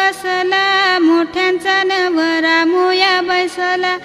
बसला, मोठ्यांचा नवरा मोया बसला.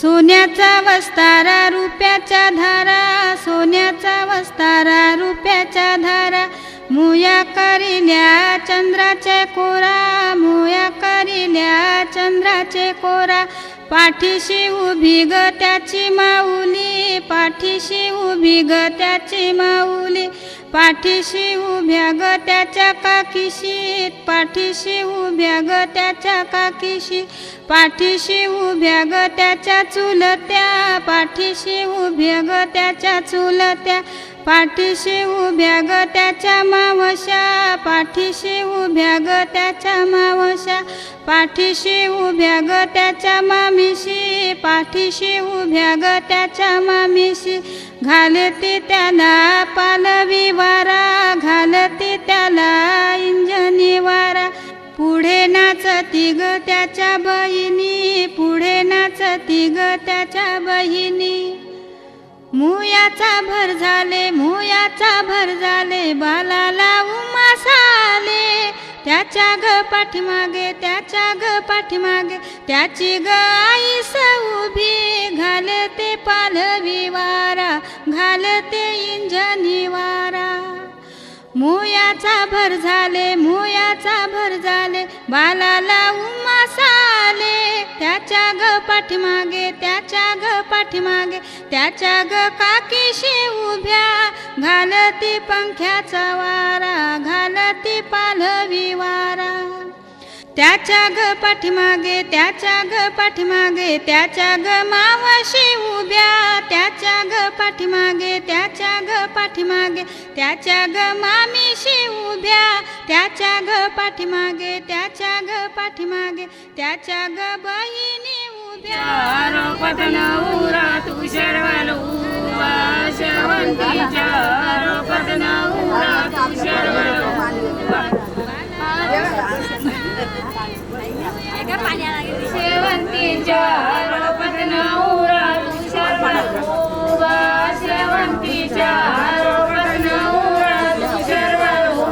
सोन्याचा वस्तारा रुपयाच्या धारा, सोन्याचा वस्तारा रुपयाच्या धारा. मोया करिल्या चंद्राचे कोरा, मोया करिल्या चंद्राचे कोरा. पाठीशी उभी ग त्याची माऊली, पाठीशी उभी ग त्याची माऊली. पाठीशी उभ्या ग त्याच्या काकीशी, पाठीशी उभ्या ग त्याच्या काकीशी. पाठीशी उभ्या ग त्याच्या चुलत्या, पाठीशी उभ्या ग त्याच्या चुलत्या. पाठीशी उभ्या ग त्याच्या मावश्या, पाठीशी उभ्या ग त्याच्या मावश्या. पाठीशी उभ्या ग त्याच्या मामीशी, पाठीशी उभ्या ग त्याच्या मामीशी. घालते त्याला पालवी वारा, घालते त्याला इंजनी वारा. पुढे नाचती ग त्याच्या बहिणी, पुढे नाचती ग त्याच्या बहिणी. मुयाचा भर झाले, मुयाचा भर झाले, बालाला उमास आले. त्याच्या ग पाठीमागे, त्याच्या ग पाठीमागे, त्याची ग आईस उभी. घालते पालवी वारा, घालते इंजनी वारा. मोयाचा भर झाले, मोयाचा भर झाले, बालाला उमास आले. त्याच्या ग पाठीमागे, त्याच्या ग पाठीमागे, त्याच्या ग काकीशी उभ्या. घालती पंख्याचा वारा, घालती पालवी वारा. त्याच्या ग पाठीमागे, त्याच्या ग पाठीमागे, त्याच्या ग मावशी उभ्या. त्याच्या ग पाठीमागे, त्याच्या ग पाठीमागे, त्याच्या ग मामीशी उभ्या. त्याच्या ग पाठीमागे, त्याच्या ग पाठीमागे, त्याच्या ग बहिणी उभ्या. रोपटन उरा तू शर्वलो शेवंतीच्या, रोपटन उरा तू शर्वलो. शेवंतीच्या रोपटन उरा तू शर्वलो, शेवंतीच्या रोपटन उरा तू शर्वलो.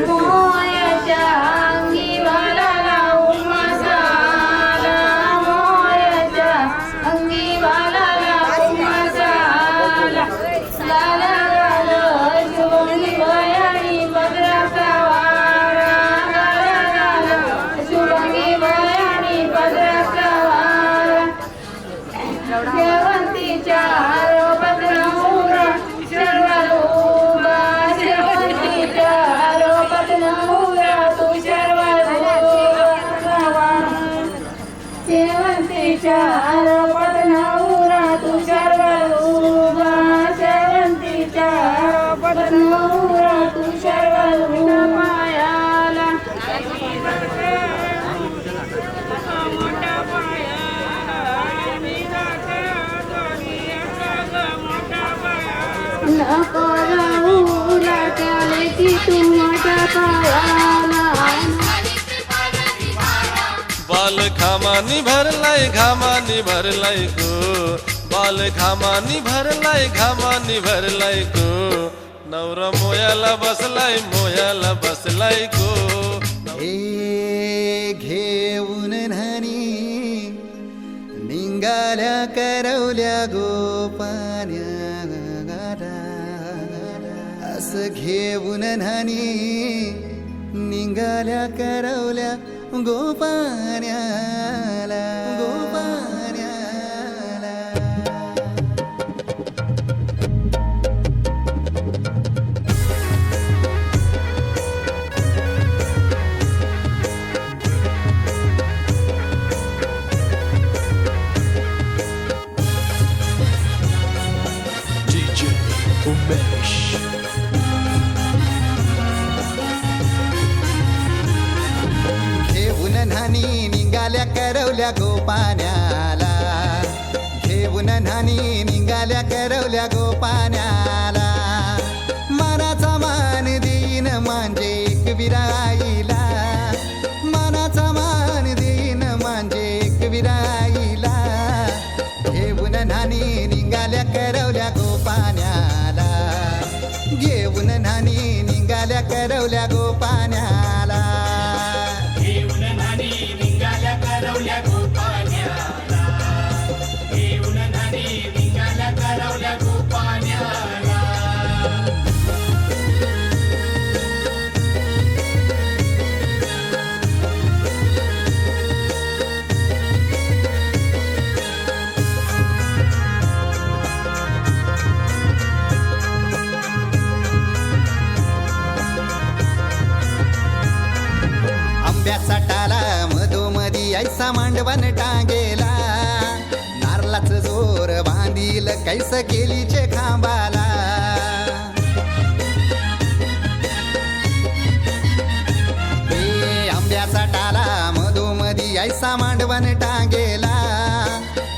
मोयाच्या अंगी वाला उमास आला, मोयाच्या अंगी वाला उमास आला. लाला लाला शुभंगी वयानी पदराचा वारा, लाला लाला शुभंगी वयानी पदराचा वारा. शेवंतीच्या रोपटन उरा शर्वलो, शेवंतीच्या रोपटन उरा तू शर्वलो. शेवंतीच्या रोपटन उरा तू शर्वलो, शेवंतीच्या रोपटन उरा तू शर्वलो. पायाला नको राहू लाट्याले की तू माझ्या पायाला. बाल घामानी भरलाय, घामानी भरलाय गो. बाल घामानी भरलाय, घामानी भरलाय गो. नवरा मोयाला बसलाय, मोयाला बसलाय गो. हे घेऊन न्हाणी निंगाल्या करवल्या गोपान्या. असं घेऊन न्हाणी निंगाल्या करवल्या गोपान्याला, गोपान्याला. DJ Umesh. घेऊन न्हाणी निघाल्या करवल्या गोपान्याला, घेऊन न्हाणी निघाल्या करवल्या गोपान्याला. मनाचा मान देईन म्हणजे एक विराईला, मनाचा मान देईन म्हणजे एक विराईला. घेऊन न्हाणी निघाल्या करवल्या गोपान्याला, घेऊन न्हाणी निघाल्या करवल्या गोपान्याला. ऐसा मांडवन टांगेला नारलाच जोर बांधील कैस केलीचे खांबाला आंब्याचा टाला मधोमधी ऐसा मांडवन टांगेला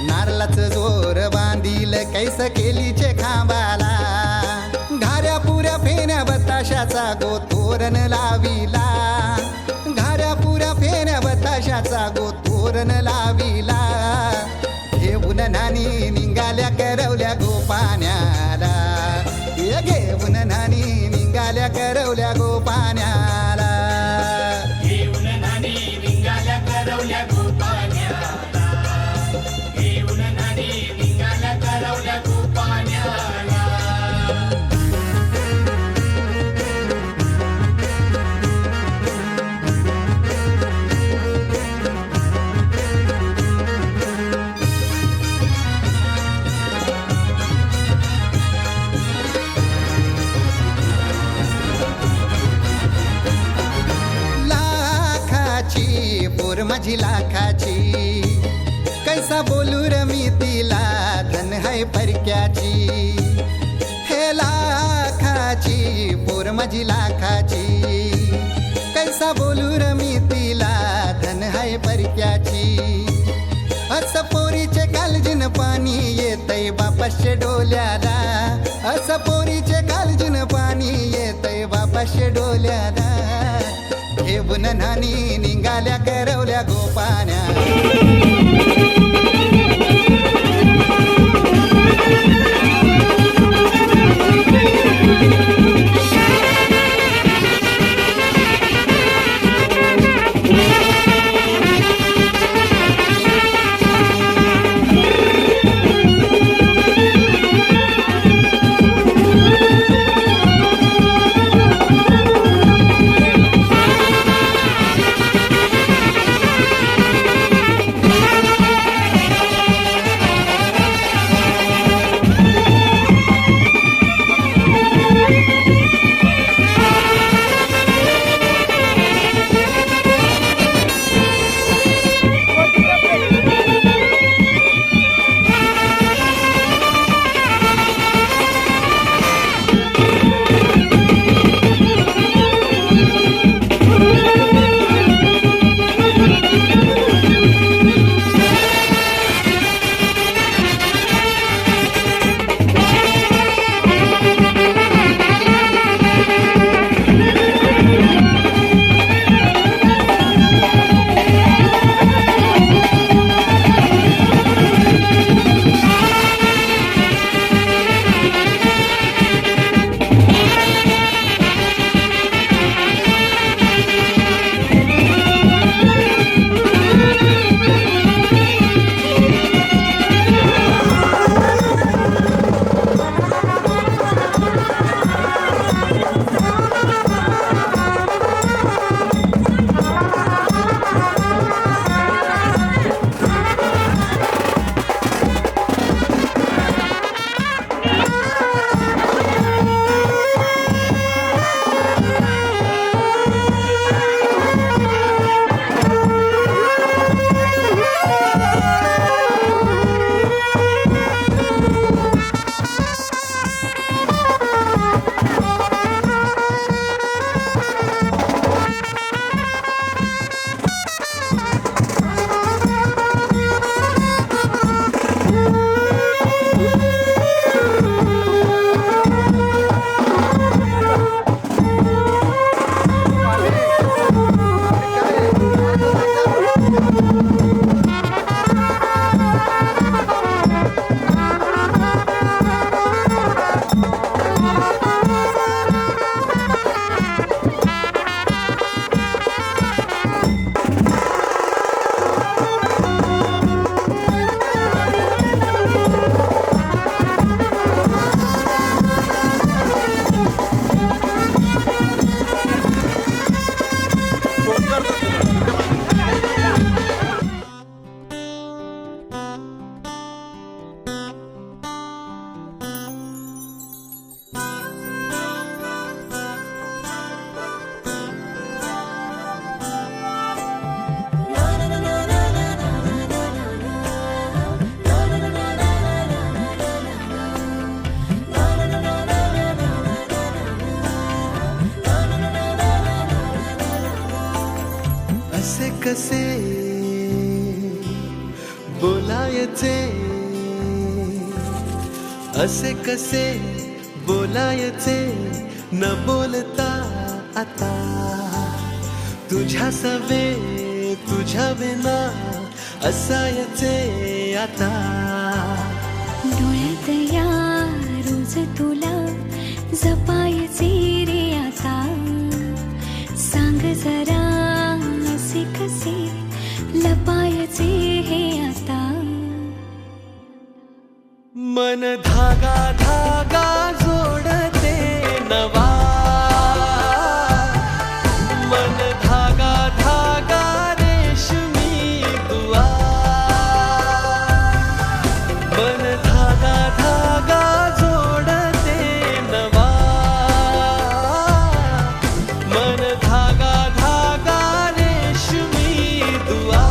नारलाच जोर बांधील कैस केलीचे खांबाला घाऱ्या पुऱ्या फेण्या बताशाचा गोतोरण लाविला घाऱ्या पुऱ्या फेण्या बताशाचा गोतोरण लाविला घेऊन नानी निघाल्या करवल्या गोपाण्याला घेऊन नानी निघाल्या करवल्या गोपाण्याला घेऊन नानी निघाल्या करवल्या गोपाण्याला घेऊन नानी निघाल्या करवल्या गोपाण्याला पोर माझी लाखाची कैसा बोलू र मी तिला धन है परक्याची हे लाखाची पोर माझी लाखाची कैसा बोलू र मी तिला धन है परक्याची अस पोरीचे कालजीन पाणी येतय बापाशे डोल्याला अस पोरीचे कालजीन पाणी येतय बापाशे डोल्याला घेऊन नानी निघाल्या करवल्या गोपाण्या असे कसे बोलायचे, असे कसे बोलायचे न बोलता आता, तुझ्या सवे तुझ्या विना असायचे आता. डोळ्यात या रोज तुला जपायचे रे आता, सांग जरा असे कसे लपायचे हे आता. मन धागा धागा जोडते नवा, मन धागा धागा रेशमी दुआ, मन धागा धागा जोडते नवा, मन धागा धागा रेशमी दुआ.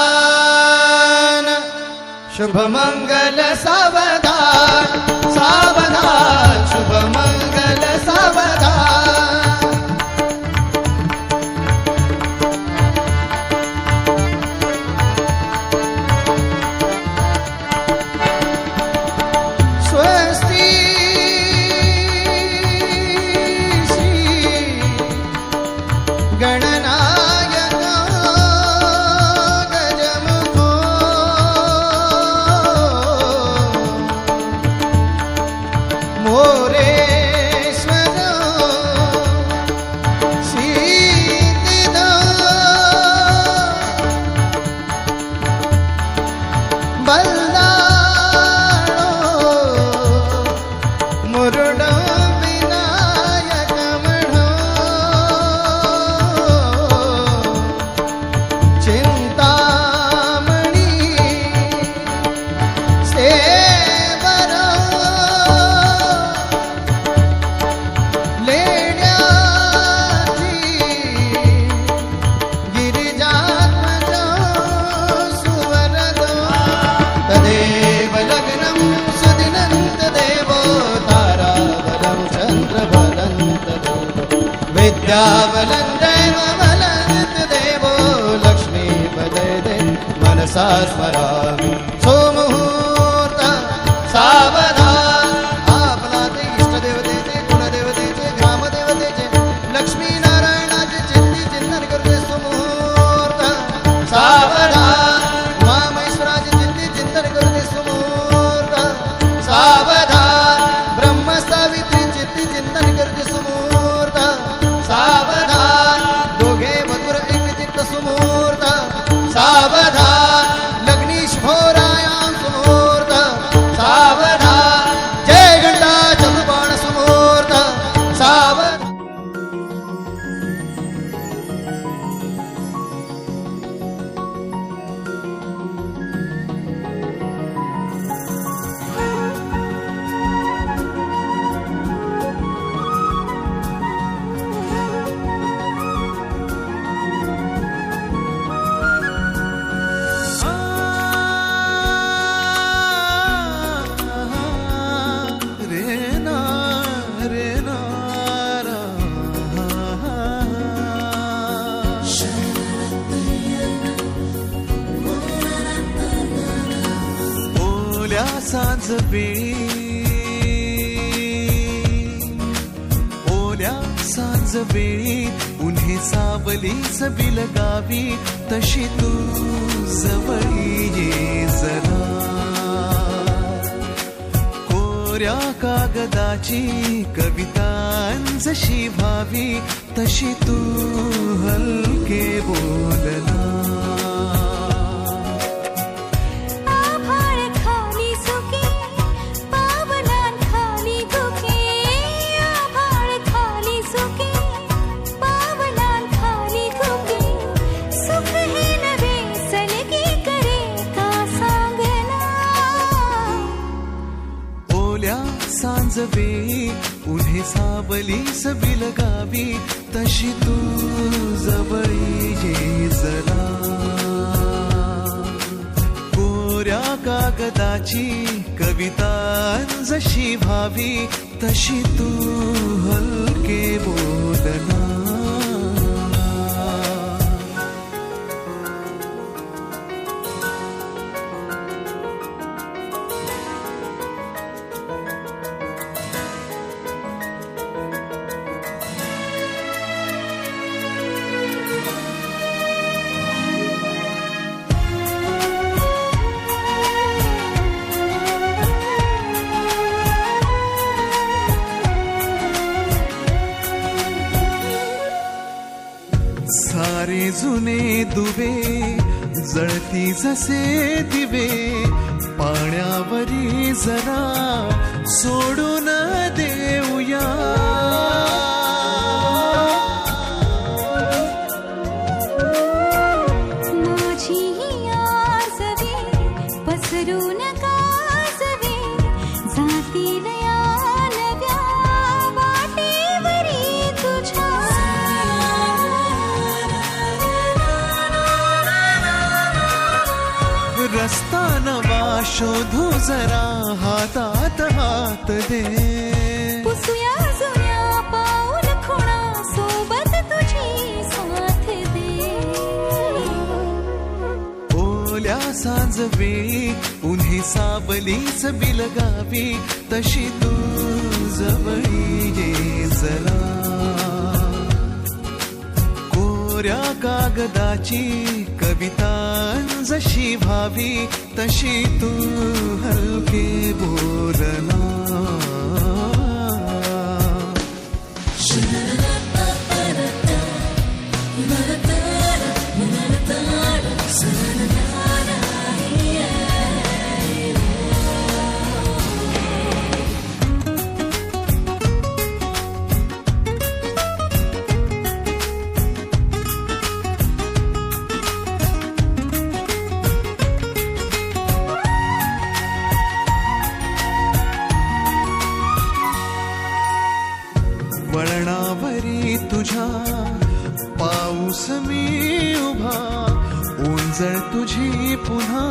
सावधान शुभमंगल सावधान, सावधान शुभमंगल सावधान. स्वस्ति श्री गणनायक गजमुखो मोरेश्वर सिद्धिदो बल्लाळो मुरुडो विनायक म्हणो चिंता द्विजात्मजो सुवरदो तदेव लग्नं सुदिनं तदेवो ताराबलं चन्द्रबलं तदेव विद्याबलं दैवबलं तदेवो लक्ष्मीपदे मनसा स्मरामि सोमुहूर्त सावधान आपला ते इष्टदेवतेचे कुलदेवतेचे ग्रामदेवतेचे लक्ष्मीनारायणाचे चिंती चिंतन करते सुमुहूर्त सावधान उमामहेश्वराचे चिंती चिंतन करते सुमुहूर्त सावधान ब्रह्मसावित्री चिंती चिंतन करते सुमुहूर्त सावधान दोघे मधुर एकचित्त सुमुहूर्त सावधान लग्नीश भोरायाम सुमुहूर्त सावधान जय घंटा चतुर्बाण सुमुहूर्त सावधान ओल्या सांजवेळी उन्हे सावली सबील गावी तशी तू जवळी ये जरा कोऱ्या कागदाची कविता जशी भावी तशी तू हलके बोलना सांजवेळी उन्हे सावली सबील गावी तशी तू जवळी ये जरा कोऱ्या कागदाची कविता जशी भावी तशी तू हलके बोलना सारे जुने दुवे जळती जसे दिवे पाण्यावरी जरा सोडून देऊया माझी आसवे पसरून कासवे जातील या नव्या वाटेवरी तुझ्या रस्ता नवा शोधू जरा हातात हात दे पुसूया जुन्या पाऊल खुणा सोबत तुझी साथ दे ओल्या सांजवेळी उन्हे सावलीच बिलगावी तशी तू जवळी ये जरा कोऱ्या कागदाची कविता जशी भावी तशी तू हलके बोलना जळ तुझी पुन्हा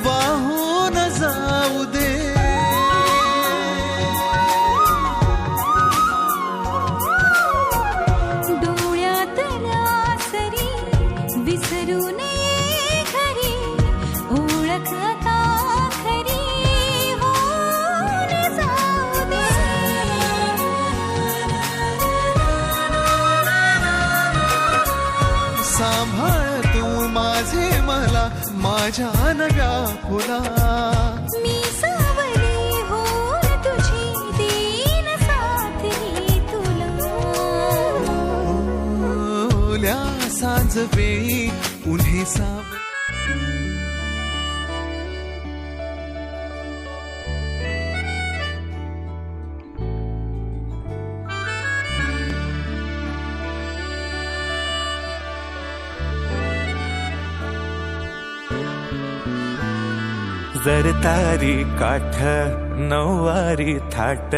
वाहून जाऊ दे. डोळ्यातल्या सरी विसरू नये खरी, ओळख आता खरी होऊन जाऊ दे. सांभाळ तू माझे मला माझ्या नव्या फुला. मी सावली होऊन तुझी देईन साथ ही तुला. ओल्या सांज वेळी उन्हे साव जर तारी काठ नऊवारी थाट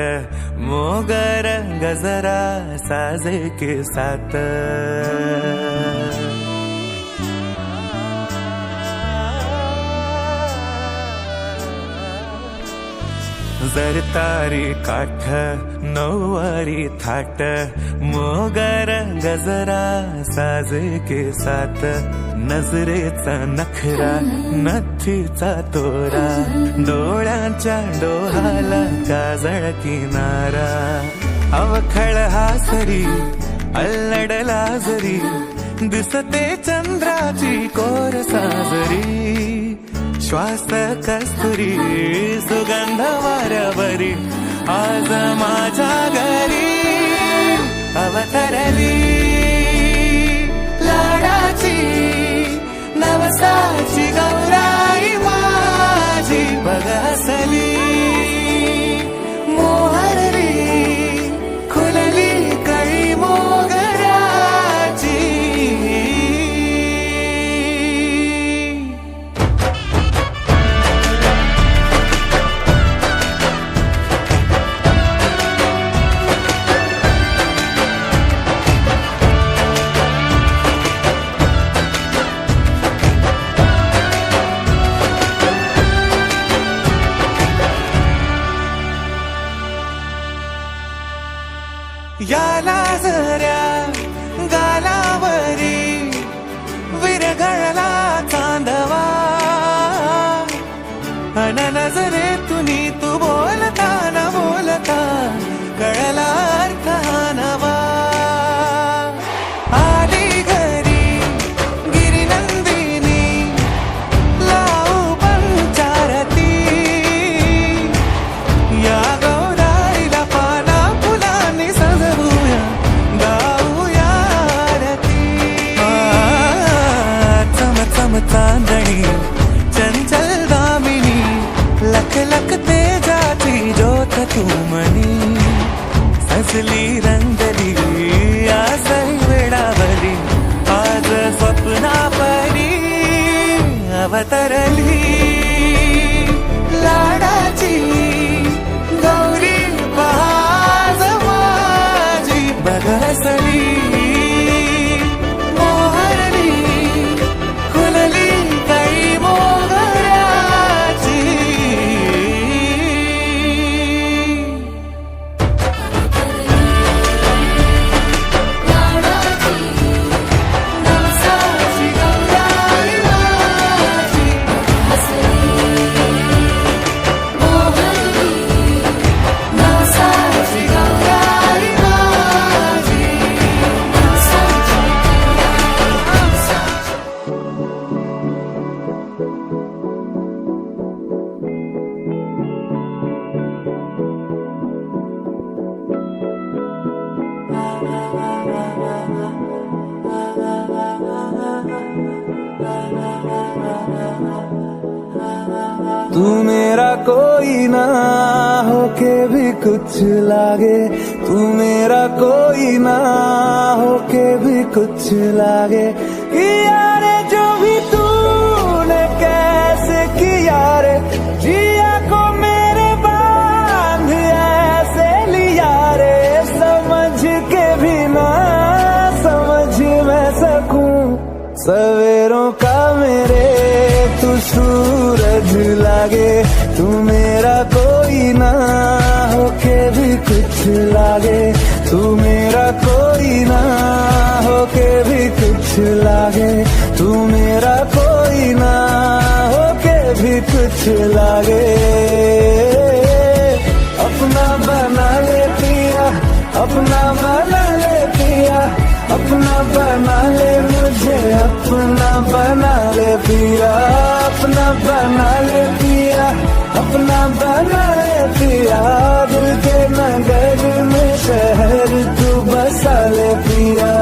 मोगर गजरा साजे के साथ. जर तारी काठ नऊवारी थाट मोगर गजरा साजे के साथ. नजरेचा नखरा नथीचा तोरा डोळ्यांच्या डोहाला काजळ किनारा. अवखळ हासरी अल्लडला जरी दिसते चंद्राची कोर साजरी. श्वास कस्तुरी सुगंध वाऱ्यावरी आज माझ्या घरी अवतरली लाडाची नवसाची गौराई माझी. बघसली मोहरली खुलली कळी मोगराची. याला जऱ्या गालावरी विरघळला चांदवा. अन नजरे तुनी तू बोलता न बोलता कळला अर्थ हा नवा. आली घरी गिरिनंदिनी लावू पंचारती. या गौराईला पाना फुलांनी सजवूया गाऊया आरती. चम चम चांदणी चंचल दामिनी लख लख तेजाची ज्योत तू मनी. सजली रंगली आजही वेडावली आज स्वप्ना परी अवतरली लाडाची गौरी पहाज माझी. बघसली मोहरली खुलली कळी मोगराची. नवसाची गौराई माझी. नवसाची गौराई माझी. तू मेरा कोई ना होके भी कुछ लागे. तू मेरा कोई ना होके भी कुछ लागे. किया रे जो भी तूने कैसे किया रे. जिया को मेरे बांध ऐसे लिया रे. समझ के भी ना समझ मैं सकूं सब सवेरों का मेरे तू सूरज लागे, तू मेरा कोई ना होके भी कुछ लागे, तू मेरा कोई ना होके भी कुछ लागे, तू मेरा कोई ना होके भी कुछ लागे। अपना बना ले पिया, अपना बना ले पिया, अपना बना ले मुझे, अपना बना ले पिया, अपना बना ले पिया, अपना बना ले पिया। दिल के नगर में शहर तू बसा ले पिया।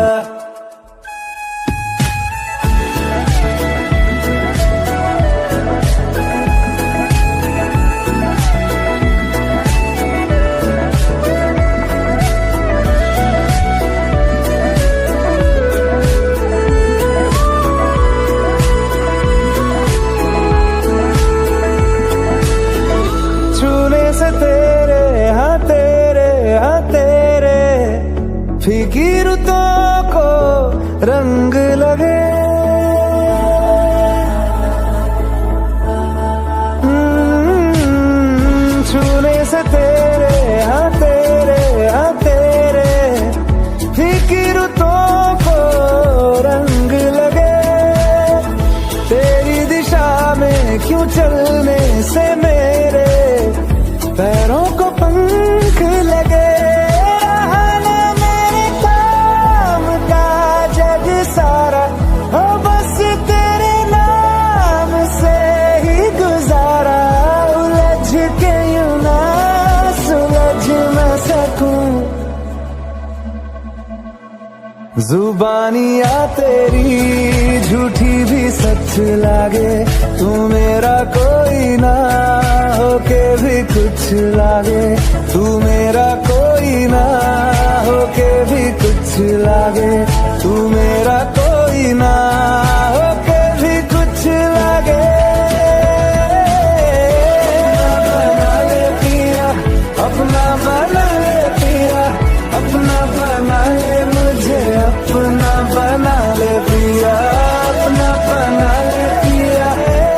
फीकी रुतों को रंग लगे, छूने से तेरे हाँ तेरे फीकी रुतों को रंग लगे। तेरी दिशा में क्यों चलने से मेरे पैरों को पंख लगे। जुबानियाँ तेरी झूठी भी सच लागे, तू मेरा कोई ना होके भी कुछ लागे, तू मेरा कोई ना होके भी कुछ लागे, तू मेरा कोई ना होके भी कुछ लागे। बना ले पिया, अपना बना ले पिया, अपना बना ले मुझे, अपना बना ले पिया, अपना बना ले पिया,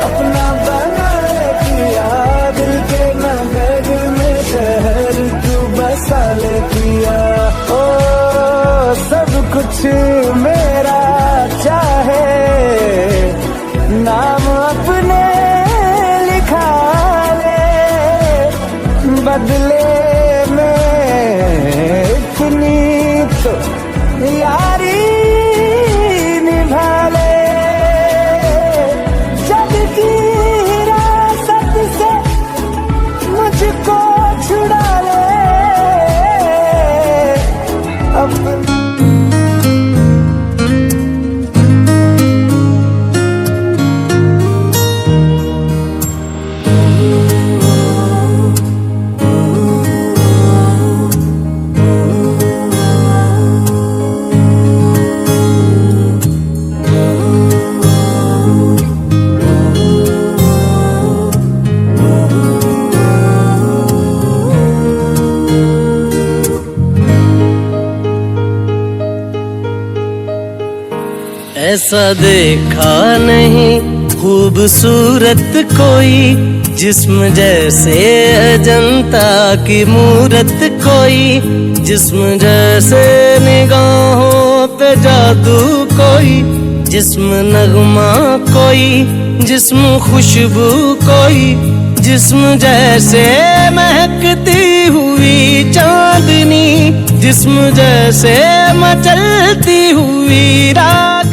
अपना बना ले पिया। दिल के नगर में शहर तू बसा ले पिया। ओ सब कुछ मेरा चाहे, नाम अपने लिखा ले, बदले में इतनी तो यारी निभा ले। जग की हिरासत से मुझको छुड़ा ले, ऐसा देखा नहीं खूबसूरत कोई, जिस्म जैसे अजंता की मूरत कोई, जिस्म जैसे निगाहों पे जादू कोई, जिस्म नगमा कोई, जिस्म खुशबू कोई, जिस्म जैसे महकती हुई चांदनी, जिस्म जैसे मचलती हुई राग